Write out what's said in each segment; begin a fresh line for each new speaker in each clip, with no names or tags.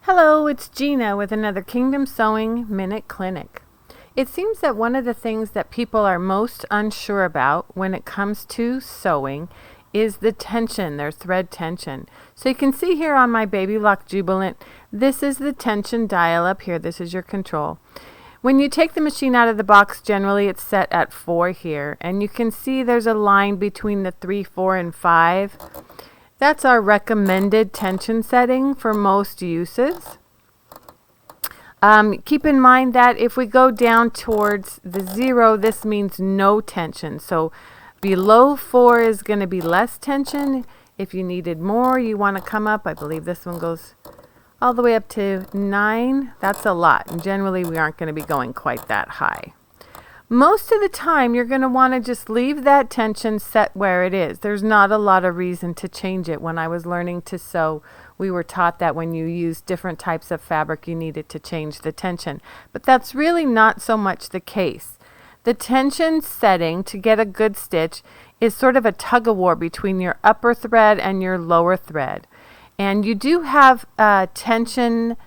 Hello, it's Gina with another Kingdom Sewing Minute Clinic. It seems that one of the things that people are most unsure about when it comes to sewing is the tension, their thread tension. So you can see here on my Baby Lock Jubilant, this is the tension dial up here. This is your control. When you take the machine out of the box, generally it's set at 4 here, and you can see there's a line between the 3, 4, and 5. That's our recommended tension setting for most uses. Keep in mind that if we go down towards the 0, this means no tension. So below 4 is going to be less tension. If you needed more, you want to come up. I believe this one goes all the way up to 9. That's a lot. And generally, we aren't going to be going quite that high. Most of the time, you're going to want to just leave that tension set where it is. There's not a lot of reason to change it. When I was learning to sew, we were taught that when you use different types of fabric, you needed to change the tension. But that's really not so much the case. The tension setting to get a good stitch is sort of a tug-of-war between your upper thread and your lower thread. And you do have tension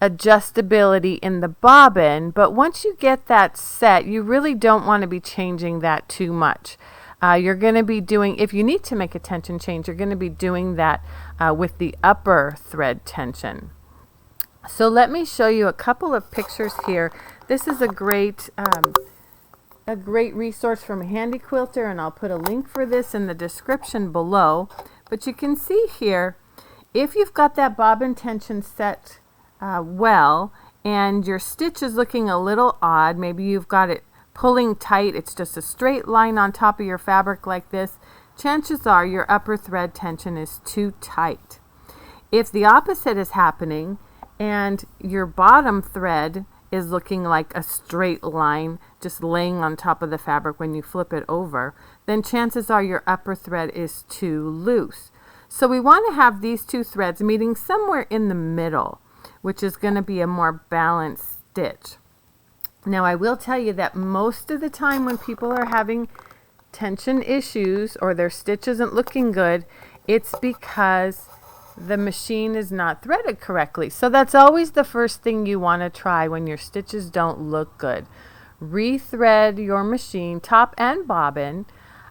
adjustability in the bobbin, but once you get that set, you really don't want to be changing that too much. You're going to be doing, if you need to make a tension change, you're going to be doing that with the upper thread tension. So let me show you a couple of pictures here. This is a great resource from a handy quilter, and I'll put a link for this in the description below. But you can see here, if you've got that bobbin tension set well, and your stitch is looking a little odd, maybe you've got it pulling tight, it's just a straight line on top of your fabric like this, chances are your upper thread tension is too tight. If the opposite is happening and your bottom thread is looking like a straight line just laying on top of the fabric when you flip it over, then chances are your upper thread is too loose. So we want to have these two threads meeting somewhere in the middle, which is going to be a more balanced stitch. Now I will tell you that most of the time when people are having tension issues or their stitch isn't looking good, it's because the machine is not threaded correctly. So that's always the first thing you want to try when your stitches don't look good. Rethread your machine, top and bobbin,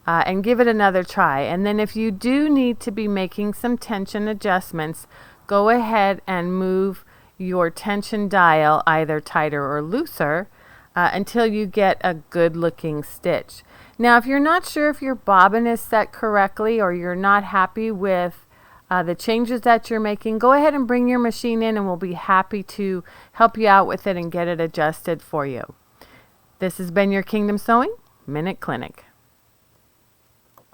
and give it another try. And then if you do need to be making some tension adjustments, go ahead and move your tension dial either tighter or looser until you get a good looking stitch. Now if you're not sure if your bobbin is set correctly or you're not happy with the changes that you're making, go ahead and bring your machine in and we'll be happy to help you out with it and get it adjusted for you. This has been your Kingdom Sewing Minute Clinic.